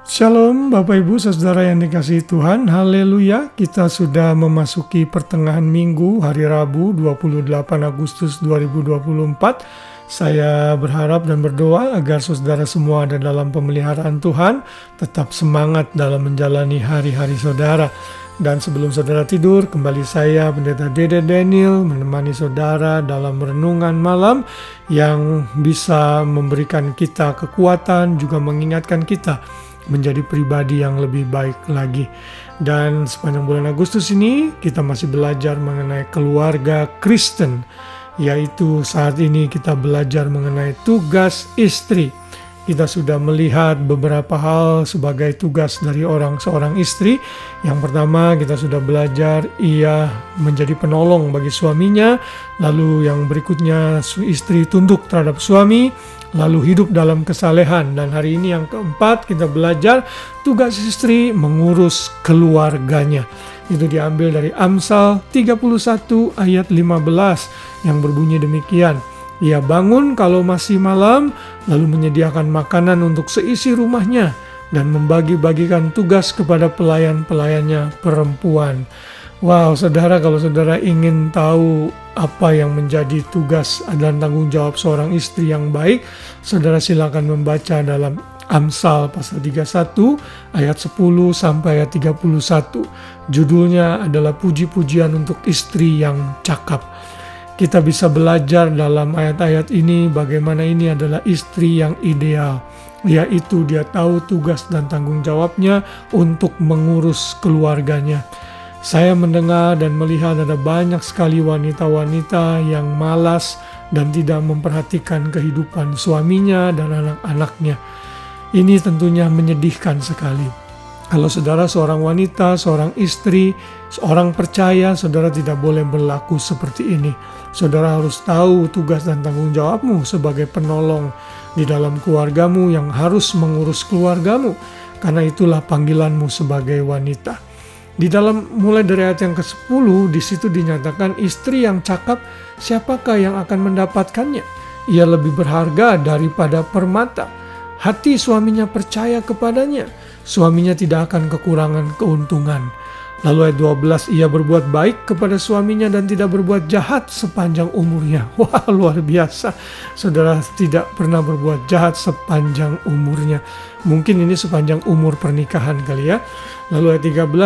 Shalom Bapak Ibu Saudara yang dikasihi Tuhan, haleluya. Kita sudah memasuki pertengahan minggu, hari Rabu 28 Agustus 2024. Saya berharap dan berdoa agar saudara semua ada dalam pemeliharaan Tuhan, tetap semangat dalam menjalani hari-hari saudara. Dan sebelum saudara tidur, kembali saya Pendeta Dede Daniel menemani saudara dalam renungan malam yang bisa memberikan kita kekuatan, juga mengingatkan kita menjadi pribadi yang lebih baik lagi. Dan sepanjang bulan Agustus ini kita masih belajar mengenai keluarga Kristen, yaitu saat ini kita belajar mengenai tugas istri. Kita sudah melihat beberapa hal sebagai tugas dari seorang istri. Yang pertama, kita sudah belajar ia menjadi penolong bagi suaminya. Lalu yang berikutnya, istri tunduk terhadap suami, lalu hidup dalam kesalehan. Dan hari ini yang keempat, kita belajar tugas istri mengurus keluarganya. Itu diambil dari Amsal 31 ayat 15 yang berbunyi demikian. Ia bangun kalau masih malam, lalu menyediakan makanan untuk seisi rumahnya dan membagi-bagikan tugas kepada pelayan-pelayannya perempuan. Wow, saudara, kalau saudara ingin tahu apa yang menjadi tugas dan tanggung jawab seorang istri yang baik, saudara silakan membaca dalam Amsal pasal 31 ayat 10 sampai ayat 31. Judulnya adalah puji-pujian untuk istri yang cakap. Kita bisa belajar dalam ayat-ayat ini bagaimana ini adalah istri yang ideal, yaitu dia tahu tugas dan tanggung jawabnya untuk mengurus keluarganya. Saya mendengar dan melihat ada banyak sekali wanita-wanita yang malas dan tidak memperhatikan kehidupan suaminya dan anak-anaknya. Ini tentunya menyedihkan sekali. Kalau saudara seorang wanita, seorang istri, seorang percaya, saudara tidak boleh berlaku seperti ini. Saudara harus tahu tugas dan tanggung jawabmu sebagai penolong di dalam keluargamu yang harus mengurus keluargamu. Karena itulah panggilanmu sebagai wanita. Di dalam mulai dari ayat yang ke-10, di situ dinyatakan istri yang cakap, siapakah yang akan mendapatkannya? Ia lebih berharga daripada permata. Hati suaminya percaya kepadanya. Suaminya tidak akan kekurangan keuntungan. Lalu ayat 12, ia berbuat baik kepada suaminya dan tidak berbuat jahat sepanjang umurnya. Wah, luar biasa. Saudara tidak pernah berbuat jahat sepanjang umurnya. Mungkin ini sepanjang umur pernikahan kali ya. Lalu ayat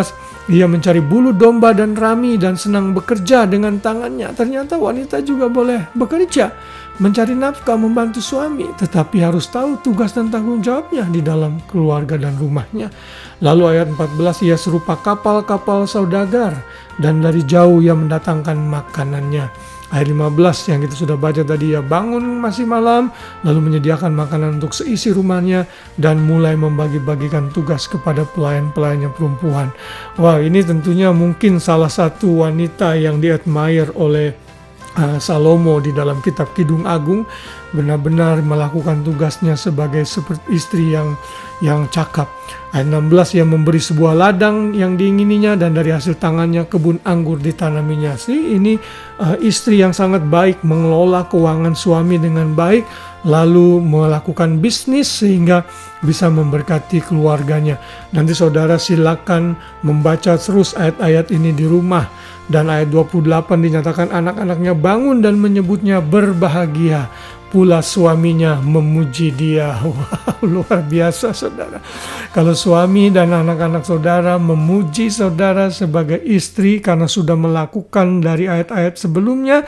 13, ia mencari bulu domba dan rami dan senang bekerja dengan tangannya. Ternyata wanita juga boleh bekerja, mencari nafkah, membantu suami, tetapi harus tahu tugas dan tanggung jawabnya di dalam keluarga dan rumahnya. Lalu ayat 14, ia serupa kapal-kapal saudagar dan dari jauh ia mendatangkan makanannya. Ayat 15 yang kita sudah baca tadi, ia bangun masih malam, lalu menyediakan makanan untuk seisi rumahnya dan mulai membagi-bagikan tugas kepada pelayan-pelayannya perempuan. Wah, ini tentunya mungkin salah satu wanita yang di-admire oleh Salomo di dalam kitab Kidung Agung, benar-benar melakukan tugasnya sebagai istri yang cakap. Ayat 16, ia memberi sebuah ladang yang diingininya dan dari hasil tangannya kebun anggur ditanaminya. Ini istri yang sangat baik, mengelola keuangan suami dengan baik, lalu melakukan bisnis sehingga bisa memberkati keluarganya. Nanti saudara silakan membaca terus ayat-ayat ini di rumah. Dan ayat 28 dinyatakan anak-anaknya bangun dan menyebutnya berbahagia. Pula suaminya memuji dia. Wow, luar biasa saudara. Kalau suami dan anak-anak saudara memuji saudara sebagai istri karena sudah melakukan dari ayat-ayat sebelumnya,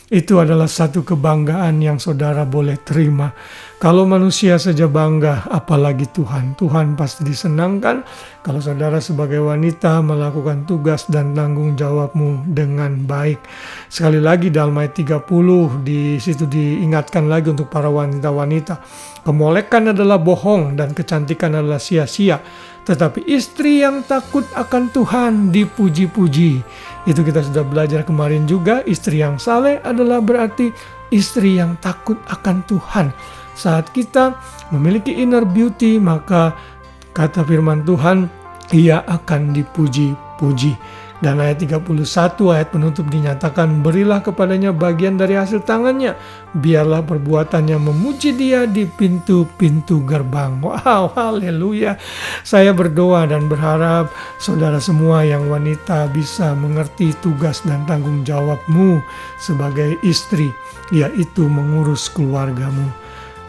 itu adalah satu kebanggaan yang saudara boleh terima. Kalau manusia saja bangga, apalagi Tuhan. Tuhan pasti disenangkan kalau saudara sebagai wanita melakukan tugas dan tanggung jawabmu dengan baik. Sekali lagi dalam ayat 30 di situ diingatkan lagi untuk para wanita-wanita. Kemolekan adalah bohong dan kecantikan adalah sia-sia. Tetapi istri yang takut akan Tuhan dipuji-puji. Itu kita sudah belajar kemarin juga. Istri yang saleh adalah berarti istri yang takut akan Tuhan. Saat kita memiliki inner beauty, maka kata firman Tuhan, ia akan dipuji-puji. Dan ayat 31, ayat penutup dinyatakan, berilah kepadanya bagian dari hasil tangannya, biarlah perbuatannya memuji dia di pintu-pintu gerbang. Wow, haleluya. Saya berdoa dan berharap saudara semua yang wanita bisa mengerti tugas dan tanggung jawabmu sebagai istri, yaitu mengurus keluargamu.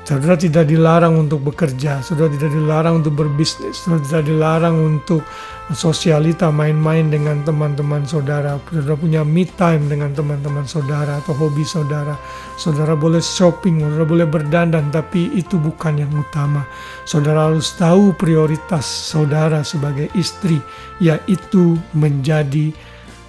Saudara tidak dilarang untuk bekerja, saudara tidak dilarang untuk berbisnis, saudara tidak dilarang untuk sosialita, main-main dengan teman-teman saudara. Saudara punya me time dengan teman-teman saudara atau hobi saudara. Saudara boleh shopping, saudara boleh berdandan, tapi itu bukan yang utama. Saudara harus tahu prioritas saudara sebagai istri, yaitu menjadi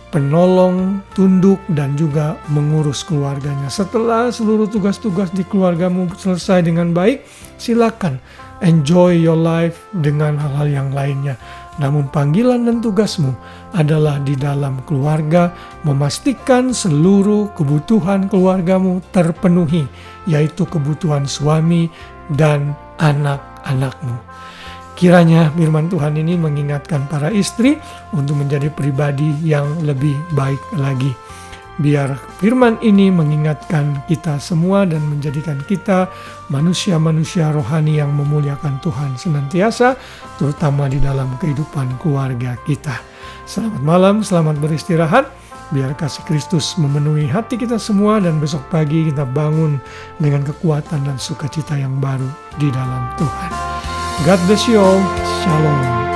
penolong, tunduk, dan juga mengurus keluarganya. Setelah seluruh tugas-tugas di keluargamu selesai dengan baik, silakan enjoy your life dengan hal-hal yang lainnya. Namun panggilan dan tugasmu adalah di dalam keluarga, memastikan seluruh kebutuhan keluargamu terpenuhi, yaitu kebutuhan suami dan anak-anakmu. Kiranya firman Tuhan ini mengingatkan para istri untuk menjadi pribadi yang lebih baik lagi. Biar firman ini mengingatkan kita semua dan menjadikan kita manusia-manusia rohani yang memuliakan Tuhan senantiasa, terutama di dalam kehidupan keluarga kita. Selamat malam, selamat beristirahat. Biar kasih Kristus memenuhi hati kita semua dan besok pagi kita bangun dengan kekuatan dan sukacita yang baru di dalam Tuhan. God bless you all. Shalom.